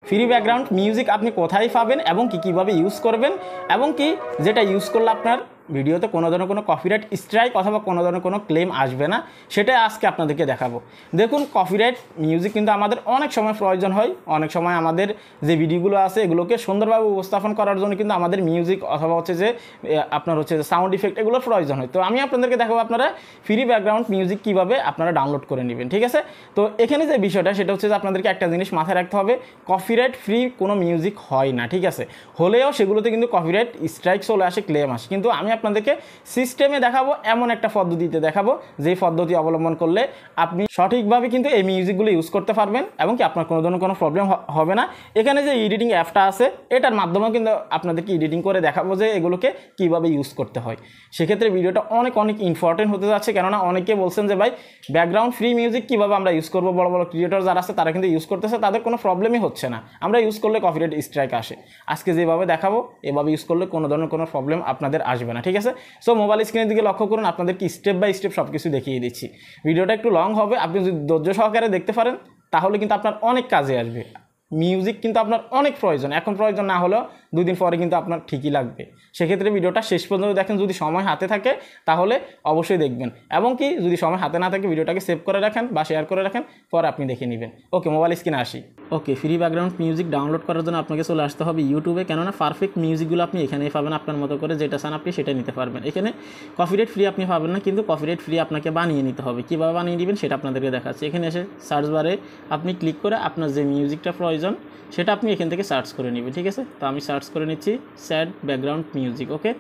Free background music আপনি কোথায় পাবেন এবং কীভাবে ইউজ করবেন, এবং কি যেটা ইউজ করলে আপনার ভিডিওতে কোনো ধরনের কোনো কপিরাইট স্ট্রাইক অথবা কোনো ধরনের কোনো ক্লেম আসবে না, সেটাই আজকে আপনাদেরকে দেখাবো। দেখুন, কপিরাইট মিউজিক কিন্তু আমাদের অনেক সময় প্রয়োজন হয়। অনেক সময় আমাদের যে ভিডিওগুলো আছে এগুলোকে সুন্দরভাবে উপস্থাপন করার জন্য কিন্তু আমাদের মিউজিক অথবা হচ্ছে যে আপনার হচ্ছে যে সাউন্ড ইফেক্ট এগুলোর প্রয়োজন হয়। তো আমি আপনাদেরকে দেখাবো আপনারা ফ্রি ব্যাকগ্রাউন্ড মিউজিক কীভাবে আপনারা ডাউনলোড করে নেবেন, ঠিক আছে। তো এখানে যে বিষয়টা সেটা হচ্ছে যে আপনাদেরকে একটা জিনিস মাথায় রাখতে হবে, কপিরাইট ফ্রি কোনো মিউজিক হয় না, ঠিক আছে। হলেও সেগুলোতে কিন্তু কপিরাইট স্ট্রাইক চলে আসে, ক্লেম আসে। কিন্তু আমি আপনাদেরকে সিস্টেমে দেখাবো, এমন একটা পদ্ধতিতে দেখাবো যেই পদ্ধতি অবলম্বন করলে আপনি সঠিকভাবে কিন্তু এই মিউজিকগুলো ইউজ করতে পারবেন এবং কি আপনার কোনো ধরনের কোনো প্রবলেম হবে না। এখানে যে এডিটিং অ্যাপটা আছে এটার মাধ্যমেও কিন্তু আপনাদেরকে এডিটিং করে দেখাবো যে এগুলোকে কীভাবে ইউজ করতে হয়। সেক্ষেত্রে ভিডিওটা অনেক ইম্পর্টেন্ট হতে যাচ্ছে, কেননা অনেকে বলছেন যে ভাই ব্যাকগ্রাউন্ড ফ্রি মিউজিক কীভাবে আমরা ইউজ করবো, বড় বড় ক্রিয়েটর যারা আছে তারা কিন্তু ইউজ করতেছে, তাদের কোনো প্রবলেমই হচ্ছে না, আমরা ইউজ করলে কপিরাইট স্ট্রাইক আসে। আজকে যেভাবে দেখাবো এভাবে ইউজ করলে কোনো ধরনের কোনো প্রবলেম আপনাদের আসবে না, ঠিক আছে। সো মোবাইল স্ক্রিনের দিকে লক্ষ্য করুন, আপনাদেরকে স্টেপ বাই স্টেপ সব কিছু দেখিয়ে দিচ্ছি। ভিডিওটা একটু লং হবে, আপনি যদি ধৈর্য সহকারে দেখতে পারেন তাহলে কিন্তু আপনার অনেক কাজে আসবে। মিউজিক কিন্তু আপনার অনেক প্রয়োজন, এখন প্রয়োজন না হলেও 2 দিন পরে কিন্তু আপনার ঠিকই লাগবে। সেক্ষেত্রে ভিডিওটা শেষ পর্যন্ত দেখেন, যদি সময় হাতে থাকে তাহলে অবশ্যই দেখবেন, এবং কি যদি সময় হাতে না থাকে ভিডিওটাকে সেভ করে রাখেন বা শেয়ার করে রাখেন, পরে আপনি দেখে নেবেন। ওকে, মোবাইল স্ক্রিনে আসি। ওকে, ফ্রি ব্যাকগ্রাউন্ড মিউজিক ডাউনলোড করার জন্য আপনাকে চলে আসতে হবে ইউটিউবে, কেননা পারফেক্ট মিউজিকগুলো আপনি এখানেই পাবেন, আপনার মতো করে যেটা চান আপনি সেটা নিতে পারবেন। এখানে কপিরাইট ফ্রি আপনি পাবেন না, কিন্তু কপিরাইট ফ্রি আপনাকে বানিয়ে নিতে হবে। কীভাবে বানিয়ে নেবেন সেটা আপনাদেরকে দেখাচ্ছি। এখানে এসে সার্চ বারে আপনি ক্লিক করে আপনার যে মিউজিকটা প্রয়োজন সেটা আপনি এখান থেকে সার্চ করে নেবেন, ঠিক আছে। তো আমি সার্চ করে নিচ্ছি স্যাড ব্যাকগ্রাউন্ড মিউজিক। ওকে,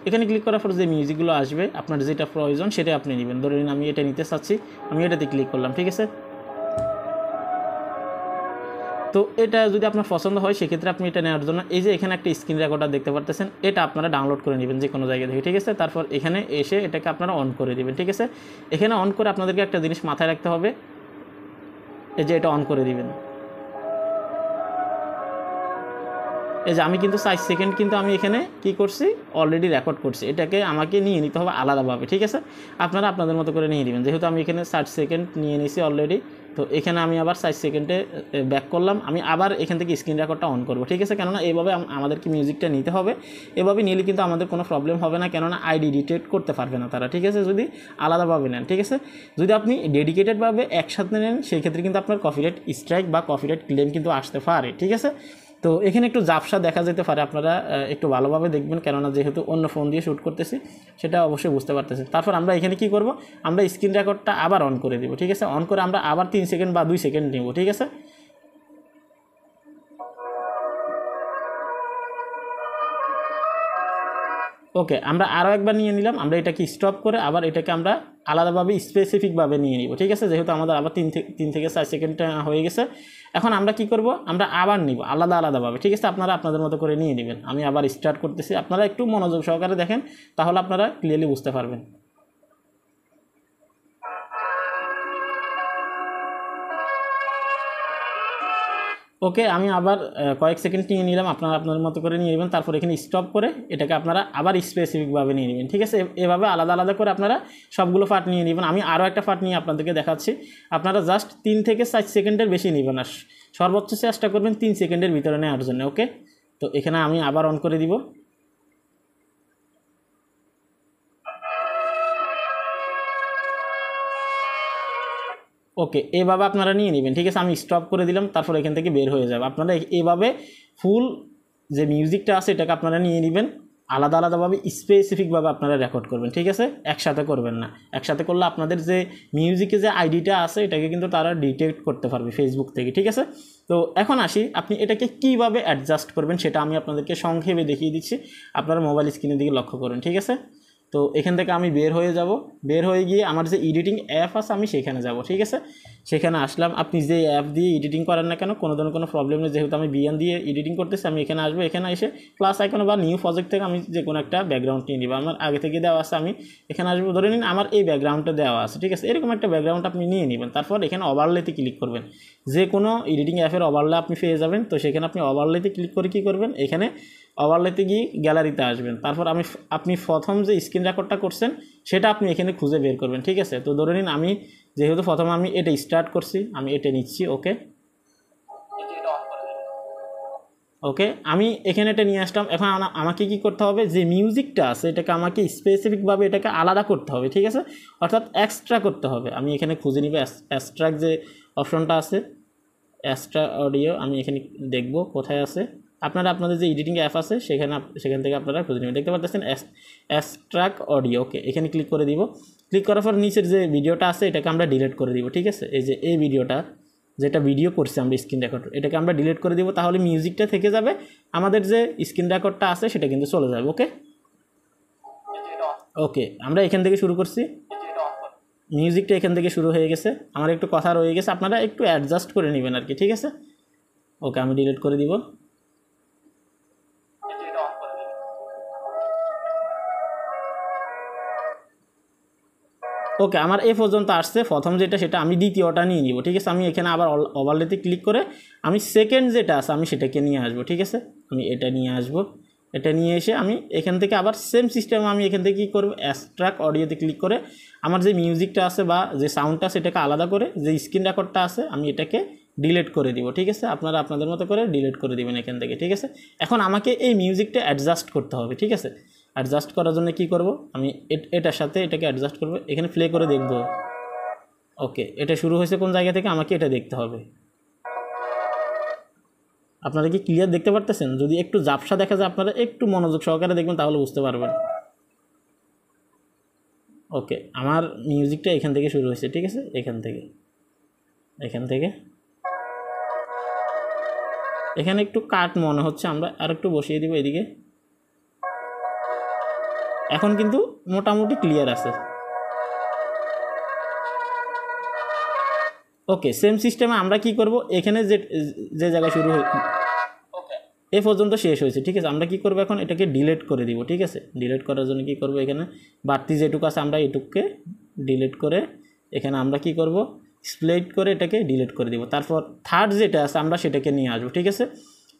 এখানে ক্লিক করার পর যে মিউজিকগুলো আসবে আপনার যেটা প্রয়োজন সেটা আপনি নেবেন। ধরে নিন আমি এটা নিতে চাচ্ছি, আমি এটাতে ক্লিক করলাম, ঠিক আছে। তো এটা যদি আপনার পছন্দ হয় সেক্ষেত্রে আপনি এটা নেওয়ার জন্য এই যে এখানে একটা স্ক্রিন রেকর্ডার দেখতে পারতেছেন, এটা আপনারা ডাউনলোড করে নেবেন যে কোনো জায়গা থেকে, ঠিক আছে। তারপর এখানে এসে এটাকে আপনারা অন করে দেবেন, ঠিক আছে। এখানে অন করে আপনাদেরকে একটা জিনিস মাথায় রাখতে হবে, এই যে এটা অন করে দিবেন। এই যে আমি কিন্তু 4 সেকেন্ড কিন্তু আমি এখানে কি করছি, অলরেডি রেকর্ড করছি, এটাকে আমাকে নিয়ে নিতে হবে আলাদাভাবে, ঠিক আছে। আপনারা আপনাদের মতো করে নিয়ে নেবেন। যেহেতু আমি এখানে 60 সেকেন্ড নিয়ে নিয়েছি অলরেডি, তো এখানে আমি আবার 4 সেকেন্ডে ব্যাক করলাম, আমি আবার এখান থেকে স্ক্রিন রেকর্ডটা অন করবো, ঠিক আছে। কেননা এইভাবে আমাদেরকে মিউজিকটা নিতে হবে, এভাবে নিলে কিন্তু আমাদের কোনো প্রবলেম হবে না, কেননা আইডি ডিটেক্ট করতে পারবে না তারা, ঠিক আছে, যদি আলাদাভাবে নেন, ঠিক আছে। যদি আপনি ডেডিকেটেডভাবে একসাথে নেন সেই ক্ষেত্রে কিন্তু আপনার কপিরাইট স্ট্রাইক বা কপিরাইট ক্লেম কিন্তু আসতে পারে, ঠিক আছে। তো এখানে একটু ঝাপসা দেখা যেতে পারে, আপনারা একটু ভালোভাবে দেখবেন, কেননা যেহেতু অন্য ফোন দিয়ে শ্যুট করতেছি সেটা অবশ্যই বুঝতে পারতেছি। তারপর আমরা এখানে কি করব, আমরা স্ক্রিন রেকর্ডটা আবার অন করে দেব, ঠিক আছে। অন করে আমরা আবার 3 সেকেন্ড বা 2 সেকেন্ড নেব, ঠিক আছে। ওকে, আমরা আরও একবার নিয়ে নিলাম, আমরা এটাকে স্টপ করে আবার এটাকে আমরা আলাদাভাবে স্পেসিফিকভাবে নিয়ে নিব, ঠিক আছে। যেহেতু আমাদের আবার 3 থেকে 4 সেকেন্ড হয়ে গেছে, এখন আমরা কি করব, আমরা আবার নিব আলাদাভাবে, ঠিক আছে। আপনারা আপনাদের মতো করে নিয়ে নেবেন। আমি আবার স্টার্ট করতেছি, আপনারা একটু মনোযোগ সহকারে দেখেন, তাহলে আপনারা ক্লিয়ারলি বুঝতে পারবেন। ওকে, আমি আবার কয়েক সেকেন্ড নিয়ে নিলাম, আপনারা আপনার মতো করে নিয়ে নেবেন। তারপর এখানে স্টপ করে এটাকে আপনারা আবার স্পেসিফিকভাবে নিয়ে নেবেন, ঠিক আছে। এভাবে আলাদা করে আপনারা সবগুলো পার্ট নিয়ে নেবেন। আমি আরও একটা পার্ট নিয়ে আপনাদেরকে দেখাচ্ছি। আপনারা জাস্ট 3 থেকে 4 সেকেন্ডের বেশি নেবেন না, সর্বোচ্চ চেষ্টা করবেন 3 সেকেন্ডের ভিতরে নেওয়ার জন্য। ওকে, তো এখানে আমি আবার অন করে দিব। ওকে, এভাবে আপনারা নিয়ে নেবেন, ঠিক আছে। আমি স্টপ করে দিলাম, তারপর এখান থেকে বের হয়ে যাবে। আপনারা এভাবে ফুল যে মিউজিকটা আছে এটাকে আপনারা নিয়ে নেবেন, আলাদাভাবে স্পেসিফিকভাবে আপনারা রেকর্ড করবেন, ঠিক আছে। একসাথে করবেন না, একসাথে করলে আপনাদের যে মিউজিকে যে আইডিটা আছে এটাকে কিন্তু তারা ডিটেক্ট করতে পারবে ফেসবুক থেকে, ঠিক আছে। তো এখন আসি, আপনি এটাকে কিভাবে অ্যাডজাস্ট করবেন সেটা আমি আপনাদেরকে সংক্ষেপে দেখিয়ে দিচ্ছি। আপনারা মোবাইল স্ক্রিনের দিকে লক্ষ্য করুন, ঠিক আছে। তো এখান থেকে আমি বের হয়ে যাব, বের হয়ে গিয়ে আমার যে এডিটিং অ্যাপ আছে আমি সেখানে যাব, ঠিক আছে। সেখানে আসলাম, আপনি যে অ্যাপ দিয়ে এডিটিং করেন না কেন কোনো ধরনের কোনো প্রবলেম নেই। যেহেতু আমি বিএন দিয়ে এডিটিং করতেছি, আমি এখানে আসবো, এখানে এসে প্লাস আইকন বা নিউ প্রজেক্ট থেকে আমি যে কোনো একটা ব্যাকগ্রাউন্ড নিয়ে নিব। আমার আগে থেকে দেওয়া আছে, আমি এখানে আসবো, ধরে নিন আমার এই ব্যাকগ্রাউন্ডটা দেওয়া আছে, ঠিক আছে। এরকম একটা ব্যাকগ্রাউন্ড আপনি নিয়ে নেবেন। তারপর এখানে ওভারলেতে ক্লিক করবেন, যে কোনো এডিটিং অ্যাপের ওভারলে আপনি পেয়ে যাবেন। তো সেখানে আপনি ওভারলেতে ক্লিক করে কী করবেন, এখানে ওভারলেতে গিয়ে গ্যালারিতে আসবেন। তারপর আপনি প্রথম যে স্ক্রিন রেকর্ডটা করছেন সেটা আপনি এখানে খুঁজে বের করবেন, ঠিক আছে। তো ধরে নিন আমি যেহেতু প্রথমে আমি এটা স্টার্ট করছি, আমি এটা নিচ্ছি। ওকে, ওকে, আমি এখানে এটা নিয়ে আসলাম। এখন আমাকে কি করতে হবে, যে মিউজিকটা আছে এটাকে আমাকে স্পেসিফিকভাবে এটাকে আলাদা করতে হবে, ঠিক আছে, অর্থাৎ এক্সট্রা করতে হবে। আমি এখানে খুঁজে নিব এক্সট্রাক্ট যে অপশনটা আছে, এক্সট্রা অডিও, আমি এখানে দেখব কোথায় আছে। আপনারা আপনাদের যে এডিটিং অ্যাপ আছে সেখান থেকে আপনারা খুঁজে নেবেন। দেখতে পাচ্ছেন এক্সট্রাক্ট অডিও। ওকে, এখানে ক্লিক করে দিব। ক্লিক করার পর নিচের যে ভিডিওটা আছে এটাকে আমরা ডিলিট করে দিব, ঠিক আছে। এই যে এই ভিডিওটা, যেটা ভিডিও করছি আমরা স্ক্রিন রেকর্ড, এটাকে আমরা ডিলিট করে দিব। তাহলে মিউজিকটা থেকে যাবে, আমাদের যে স্ক্রিন রেকর্ডটা আছে সেটা কিন্তু চলে যাবে। ওকে ওকে, আমরা এখান থেকে শুরু করছি। মিউজিকটা এখান থেকে শুরু হয়ে গেছে, আমার একটু কথা রয়ে গেছে, আপনারা একটু অ্যাডজাস্ট করে নেবেন আর কি, ঠিক আছে। ওকে, আমি ডিলিট করে দিব। ওকে, আমার এ পর্যন্ত আসছে। প্রথম যেটা সেটা আমি দ্বিতীয়টা নিয়ে নিব, ঠিক আছে। আমি এখানে আবার ওভারলেতে ক্লিক করে আমি সেকেন্ড যেটা আছে আমি সেটাকে নিয়ে আসবো, ঠিক আছে। আমি এটা নিয়ে আসবো, এটা নিয়ে এসে আমি এখান থেকে আবার সেম সিস্টেম আমি এখান থেকে কী করবো, এক্সট্রাক্ট অডিওতে ক্লিক করে আমার যে মিউজিকটা আছে বা যে সাউন্ডটা আছে এটাকে আলাদা করে যে স্ক্রিন রেকর্ডটা আছে আমি এটাকে ডিলিট করে দিব, ঠিক আছে। আপনারা আপনাদের মতো করে ডিলিট করে দিবেন এখান থেকে, ঠিক আছে। এখন আমাকে এই মিউজিকটা অ্যাডজাস্ট করতে হবে, ঠিক আছে। অ্যাডজাস্ট করার জন্য কি করব, আমি এটার সাথে এটাকে অ্যাডজাস্ট করব, এখানে প্লে করে দেখব। ওকে, এটা শুরু হয়েছে কোন জায়গা থেকে আমাকে এটা দেখতে হবে। আপনারা কি ক্লিয়ার দেখতে পারতেছেন? যদি একটু ঝাপসা দেখা যায় আপনারা একটু মনোযোগ সহকারে দেখবেন তাহলে বুঝতে পারবেন। ওকে, আমার মিউজিকটা এখান থেকে শুরু হয়েছে, ঠিক আছে। এখান থেকে এখানে একটু কাট মনে হচ্ছে, আমরা আর একটু বসিয়ে দিব এদিকে। এখন কিন্তু মোটামুটি ক্লিয়ার আছে। ওকে, সেম সিস্টেমে আমরা কি করব, এখানে যে জায়গায় শুরু হয়ে এ পর্যন্ত শেষ হয়েছে, ঠিক আছে। আমরা কি করব, এখন এটাকে ডিলিট করে দিব, ঠিক আছে। ডিলিট করার জন্য কি করব, এখানে বাড়তি যেটুকু আছে আমরা এটুকুকে ডিলিট করে এখানে আমরা কি করব, স্প্লিট করে এটাকে ডিলিট করে দিব। তারপর থার্ড যেটা আছে আমরা সেটাকে নিয়ে আসবো, ঠিক আছে।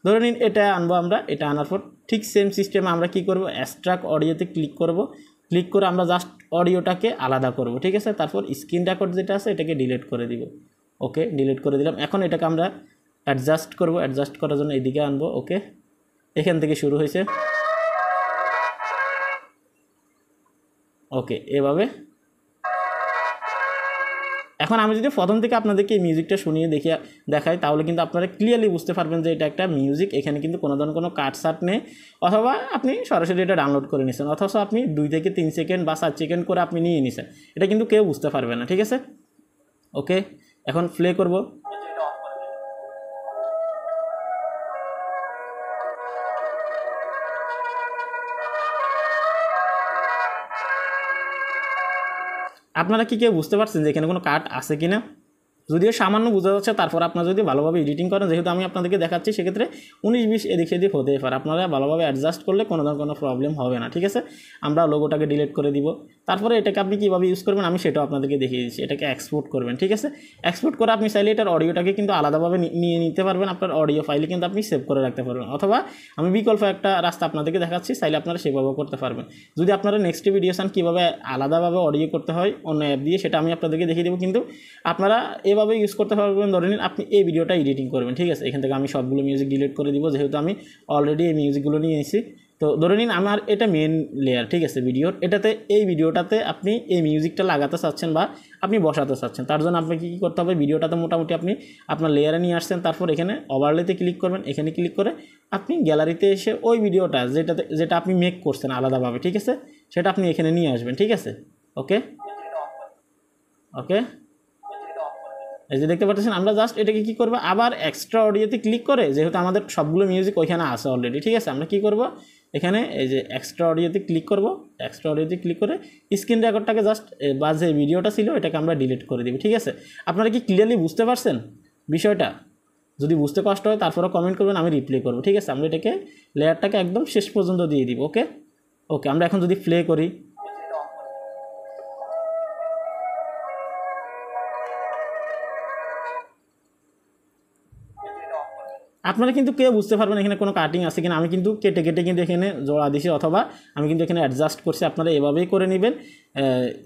ধরে নিন এটা আনবো আমরা, এটা আনার পর ঠিক সেম সিস্টেমে আমরা কি করব, এক্সট্রাক্ট অডিওতে ক্লিক করব। ক্লিক করে আমরা জাস্ট অডিওটাকে আলাদা করব, ঠিক আছে। তারপর স্ক্রিন রেকর্ড যেটা আছে এটাকে ডিলিট করে দিব। ওকে, ডিলিট করে দিলাম। এখন এটাকে আমরা অ্যাডজাস্ট করব, অ্যাডজাস্ট করার জন্য এদিকে আনবো। ওকে, এখান থেকে শুরু হয়েছে। ওকে, এভাবে। এখন আমি যদি প্রথম থেকে আপনাদেরকে এই মিউজিকটা শুনিয়ে দেখাই তাহলে কিন্তু আপনারা ক্লিয়ারলি বুঝতে পারবেন যে এটা একটা মিউজিক। এখানে কিন্তু কোনো ধরনের কোনো কাটসাট নেই, অথবা আপনি সরাসরি এটা ডাউনলোড করে নিছেন, অথচ আপনি 2 থেকে 3 সেকেন্ড বা 4 সেকেন্ড করে আপনি নিয়ে নিছেন, এটা কিন্তু কেউ বুঝতে পারবে না, ঠিক আছে। ওকে, এখন প্লে করব। আপনারা কি কেউ বুঝতে পারছেন যে এখানে কোনো কাট আছে কিনা? যদিও সামান্য বোঝা যাচ্ছে, তারপর আপনারা যদি ভালোভাবে এডিটিং করেন, যেহেতু আমি আপনাদেরকে দেখাচ্ছি, সেক্ষেত্রে 19-20 এদিক সেদিক হতেই পারে। আপনারা ভালোভাবে অ্যাডজাস্ট করলে কোনো ধরনের কোনো প্রবলেম হবে না, ঠিক আছে। আমরা লোগোটাকে ডিলিট করে দিব। তারপরে এটাকে আপনি কীভাবে ইউজ করবেন আমি সেটাও আপনাদেরকে দেখিয়ে দিচ্ছি। এটাকে এক্সপোর্ট করবেন, ঠিক আছে। এক্সপোর্ট করে আপনি চাইলে এটার অডিওটাকে কিন্তু আলাদাভাবে নিয়ে নিতে পারবেন, আপনার অডিও ফাইলে কিন্তু আপনি সেভ করে রাখতে পারবেন, অথবা আমি বিকল্প একটা রাস্তা আপনাদেরকে দেখাচ্ছি, চাইলে আপনারা সেভাবেও করতে পারবেন। যদি আপনারা নেক্সট ভিডিও চান কীভাবে আলাদাভাবে অডিও করতে হয় অন্য অ্যাপ দিয়ে, সেটা আমি আপনাদেরকে দেখিয়ে দেবো, কিন্তু আপনারা এভাবে ইউজ করতে পারবেন। ধরে নিন আপনি এই ভিডিওটা এডিটিং করবেন, ঠিক আছে। এখান থেকে আমি সবগুলো মিউজিক ডিলিট করে দিব, যেহেতু আমি অলরেডি এই মিউজিকগুলো নিয়ে এসেছি। তো ধরে নিন আমার এটা মেন লেয়ার, ঠিক আছে, ভিডিওর। এই ভিডিওটাতে আপনি এই মিউজিকটা লাগাতে চাচ্ছেন বা আপনি বসাতে চাচ্ছেন, তার জন্য আপনাকে কী করতে হবে, ভিডিওটাতে মোটামুটি আপনি আপনার লেয়ারে নিয়ে আসছেন। তারপর এখানে ওভারলেতে ক্লিক করবেন, এখানে ক্লিক করে আপনি গ্যালারিতে এসে ওই ভিডিওটা যেটা আপনি মেক করছেন আলাদাভাবে, ঠিক আছে, সেটা আপনি এখানে নিয়ে আসবেন, ঠিক আছে। ওকে ওকে, এই যে দেখতে পাচ্ছেন, আমরা জাস্ট এটাকে কী করবো, আবার এক্সট্রা অডিওতে ক্লিক করে, যেহেতু আমাদের সবগুলো মিউজিক ওইখানে আছে অলরেডি, ঠিক আছে, আমরা কী করব, এখানে এই যে এক্সট্রা অডিওতে ক্লিক করব। এক্সট্রা অডিওতে ক্লিক করে স্ক্রিন রেকর্ডটাকে জাস্ট বা যে ভিডিওটা ছিল এটাকে আমরা ডিলিট করে দিব, ঠিক আছে। আপনারা কি ক্লিয়ারলি বুঝতে পারছেন বিষয়টা? যদি বুঝতে কষ্ট হয় তারপরে কমেন্ট করবেন, আমি রিপ্লাই করবো, ঠিক আছে। আমরা এটাকে লেয়ারটাকে একদম শেষ পর্যন্ত দিয়ে দিব। ওকে ওকে, আমরা এখন যদি প্লে করি, আপনারা কিন্তু কেউ বুঝতে পারবেন এখানে কোনো কাটিং আছে কিনা। আমি কিন্তু কেটে কিন্তু এখানে জোড়া দিছি, অথবা আমি কিন্তু এখানে অ্যাডজাস্ট করছি, আপনারা এভাবেই করে নেবেন।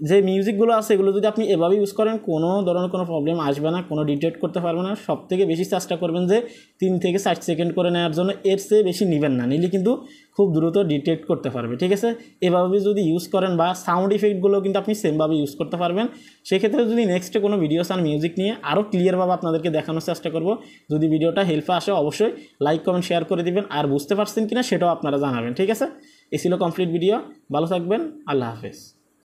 যে মিউজিকগুলো আছে এগুলো যদি আপনি এভাবে ইউজ করেন কোনো ধরনের কোনো প্রবলেম আসবে না, কোনো ডিটেক্ট করতে পারবে না। সবথেকে বেশি চেষ্টা করবেন যে 3 থেকে 4 সেকেন্ড করে নেওয়ার জন্য, এর চেয়ে বেশি নেবেন না, নিলে কিন্তু খুব দ্রুত ডিটেক্ট করতে পারবে। ঠিক আছে, এভাবে যদি ইউজ করেন বা সাউন্ড ইফেক্টগুলো কিন্তু আপনি সেমভাবে ইউজ করতে পারবেন। সেক্ষেত্রে যদি নেক্সটে কোনো ভিডিও চান মিউজিক নিয়ে আরও ক্লিয়ারভাবে আপনাদেরকে দেখানোর চেষ্টা করব। যদি ভিডিওটা হেল্পে আসে অবশ্যই লাইক কমেন্ট শেয়ার করে দিবেন, আর বুঝতে পারছেন কিনা সেটাও আপনারা জানাবেন। ঠিক আছে, এ ছিল কমপ্লিট ভিডিও। ভালো থাকবেন, আল্লাহ হাফেজ।